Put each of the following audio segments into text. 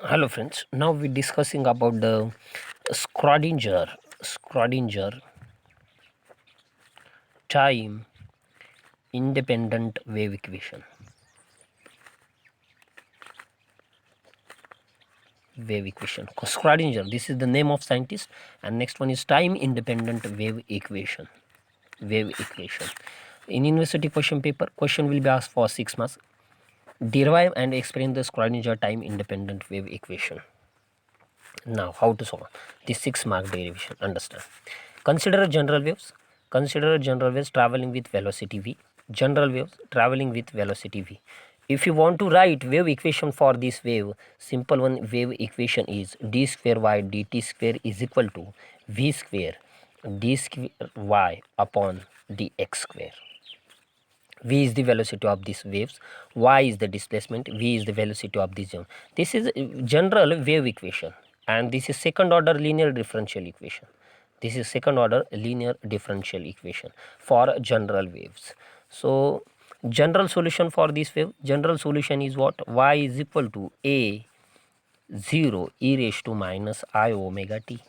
Hello friends, now we're discussing about the Schrodinger time independent wave equation. Schrodinger, this is the name of scientist, and next one is time independent wave equation. In university question paper, question will be asked for 6 marks. Derive and explain the Schrodinger time independent wave equation. Now, how to solve the 6 mark derivation? Understand. Consider general waves. Consider general waves traveling with velocity v. General waves traveling with velocity v. If you want to write wave equation for this wave, simple one wave equation is d square y dt square is equal to v square d square y upon dx square. V is the velocity of these waves, y is the displacement, v is the velocity of this zone. This is general wave equation, and this is second order linear differential equation. This is second order linear differential equation for general waves. So general solution for this wave, general solution is what? Y is equal to a 0 e raised to minus I omega t.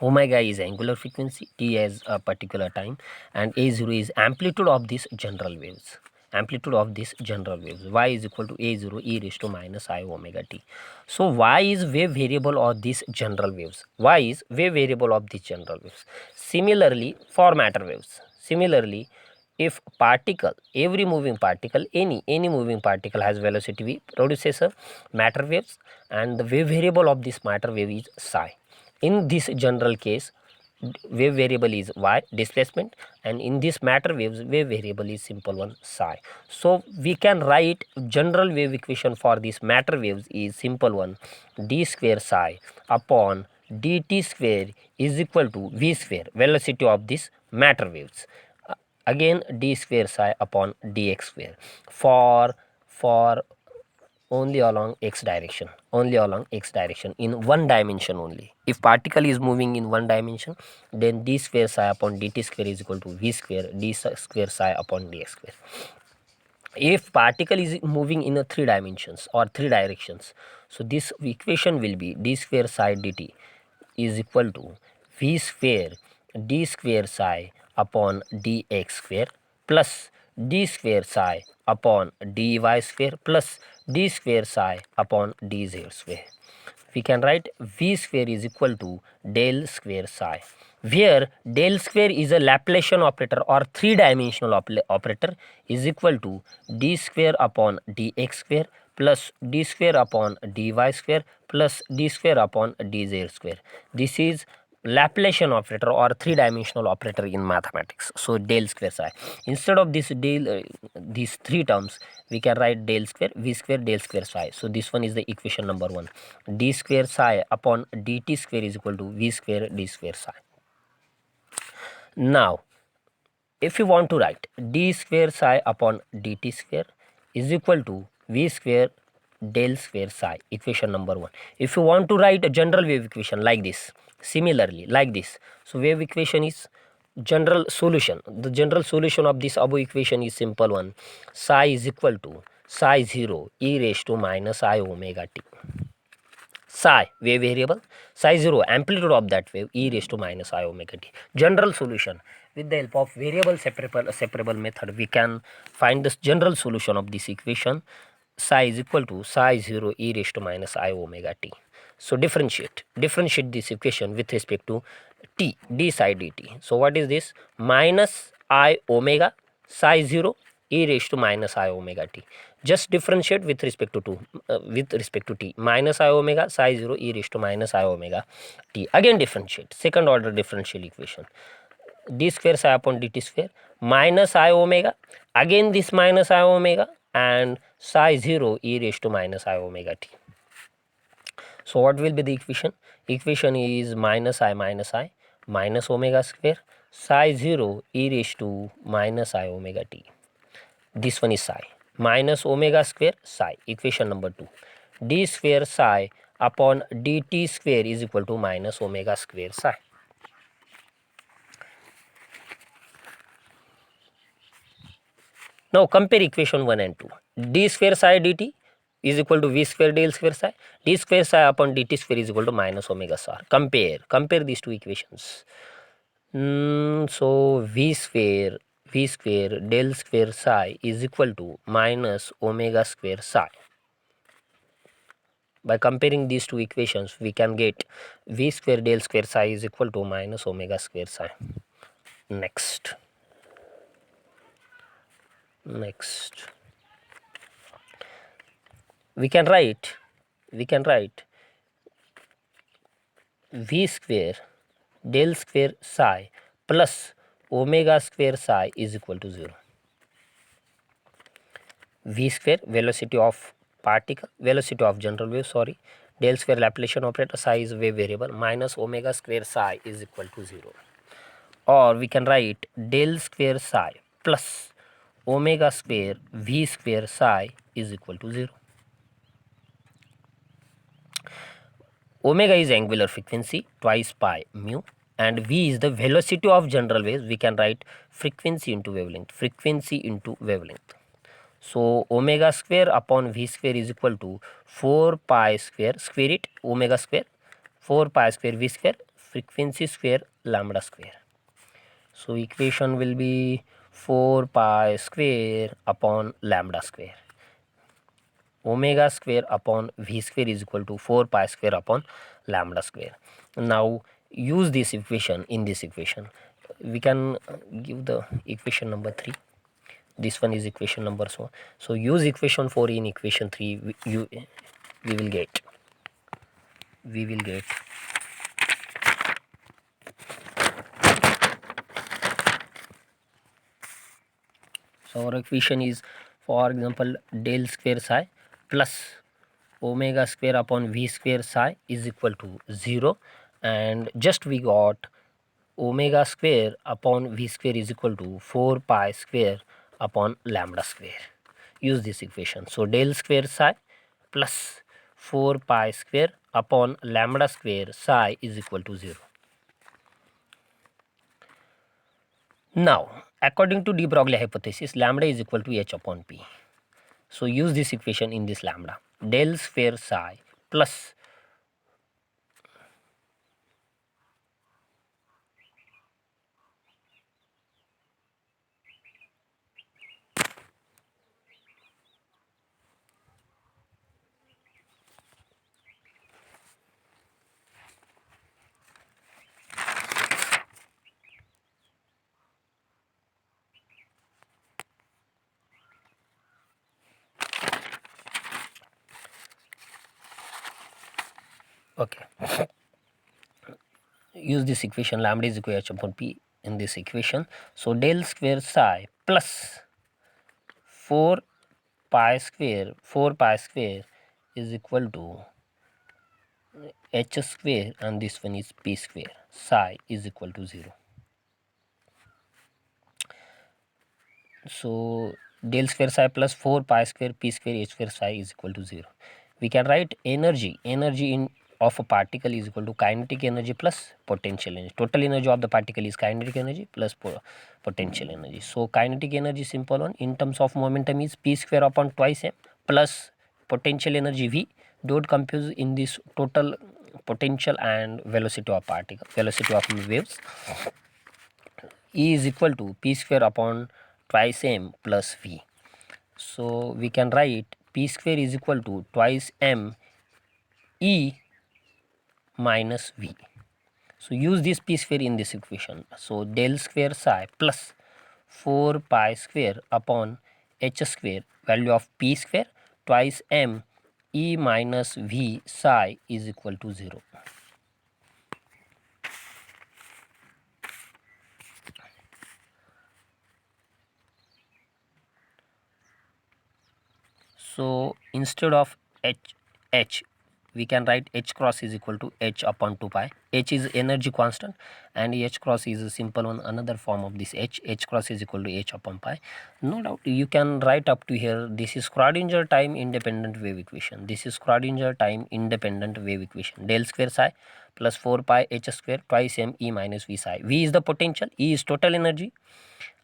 Omega is angular frequency, t as a particular time, and a0 is amplitude of these general waves. Amplitude of these general waves. Y is equal to a0 e raised to minus I omega t. So y is wave variable of these general waves. Y is wave variable of these general waves. Similarly, for matter waves. Similarly, if particle, every moving particle, any moving particle has velocity v, produces a matter waves, and the wave variable of this matter wave is psi. In this general case, wave variable is y displacement, and in this matter waves wave variable is simple one psi. So we can write general wave equation for this matter waves is simple one d square psi upon dt square is equal to v square velocity of this matter waves. Again d square psi upon dx square for only along x direction, in one dimension only. If particle is moving in one dimension, then d square psi upon dt square is equal to v square d square psi upon dx square. If particle is moving in a 3 dimensions or 3 directions, so this equation will be d square psi dt is equal to v square d square psi upon dx square plus d square psi upon dy square plus d square psi upon dz square. We can write v square is equal to del square psi, where del square is a Laplacian operator or 3-dimensional operator, is equal to d square upon dx square plus d square upon dy square plus d square upon dz square. This is Laplacian operator or 3-dimensional operator in mathematics. So del square psi. Instead of this del, these three terms, we can write del square v square del square psi. So this one is the equation number 1. D square psi upon dt square is equal to v square d square psi. Now, if you want to write d square psi upon dt square is equal to v square del square psi, equation number 1. If you want to write a general wave equation like this, similarly like this, so wave equation is general solution. The general solution of this above equation is simple one. Psi is equal to psi 0 e raised to minus I omega t. Psi wave variable, psi 0 amplitude of that wave e raised to minus I omega t. General solution. With the help of variable separable method, we can find this general solution of this equation. Psi is equal to psi 0 e raised to minus I omega t. So differentiate this equation with respect to t, d psi dt. So what is this? Minus I omega psi 0 e raised to minus I omega t. Just differentiate with respect to t. Minus I omega psi 0 e raised to minus I omega t. Again differentiate. Second order differential equation. D square psi upon dt square minus I omega. Again this minus I omega and psi 0 e raised to minus I omega t. So what will be the equation? Equation is minus I minus omega square psi 0 e raised to minus I omega t. This one is psi minus omega square psi, equation number 2. D square psi upon dt square is equal to minus omega square psi. Now compare equation 1 and 2. D square psi dt is equal to v square del square psi. D square psi upon dt square is equal to minus omega star. Compare these two equations. So v square del square psi is equal to minus omega square psi. By comparing these two equations, we can get v square del square psi is equal to minus omega square psi. Next, we can write v square del square psi plus omega square psi is equal to 0. V square velocity of general wave, del square Laplacian operator, psi is wave variable, minus omega square psi is equal to 0. Or we can write del square psi plus omega square v square psi is equal to 0. Omega is angular frequency twice pi mu, and v is the velocity of general waves. We can write frequency into wavelength. So omega square upon v square is equal to 4 pi square, square it, omega square, 4 pi square v square, frequency square lambda square. So equation will be 4 pi square upon lambda square. Omega square upon v square is equal to 4 pi square upon lambda square. Now use this equation. In this equation we can give the equation number 3. This one is equation number 4. So use equation 4 in equation 3. We will get so our equation is, for example, del square psi plus omega square upon v square psi is equal to 0, and just we got omega square upon v square is equal to 4 pi square upon lambda square. Use this equation. So del square psi plus 4 pi square upon lambda square psi is equal to 0. Now according to de Broglie hypothesis, lambda is equal to h upon p. So use this equation in this lambda. Del square psi plus okay. Use this equation, lambda is equal to h upon p in this equation. So del square psi plus 4 pi square is equal to h square, and this one is p square, psi is equal to 0. So del square psi plus 4 pi square p square h square psi is equal to 0. We can write energy in of a particle is equal to kinetic energy plus potential energy. Total energy of the particle is kinetic energy plus potential energy. So kinetic energy, simple one, in terms of momentum is p square upon twice m plus potential energy v. Don't confuse in this total potential and velocity of particle, velocity of waves. E is equal to p square upon twice m plus v. So we can write p square is equal to twice m e minus v. So use this p square in this equation. So del square psi plus 4 pi square upon h square, value of p square, twice m e minus v psi is equal to 0. So instead of h we can write h cross is equal to h upon 2 pi. H is energy constant, and h cross is a simple one, another form of this h cross is equal to h upon pi. No doubt you can write up to here. This is Schrodinger time independent wave equation. Del square psi plus 4 pi h square twice m e minus v psi. V is the potential, E is total energy,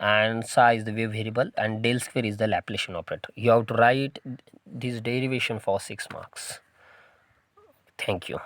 and psi is the wave variable, and del square is the Laplacian operator. You have to write this derivation for 6 marks. Thank you.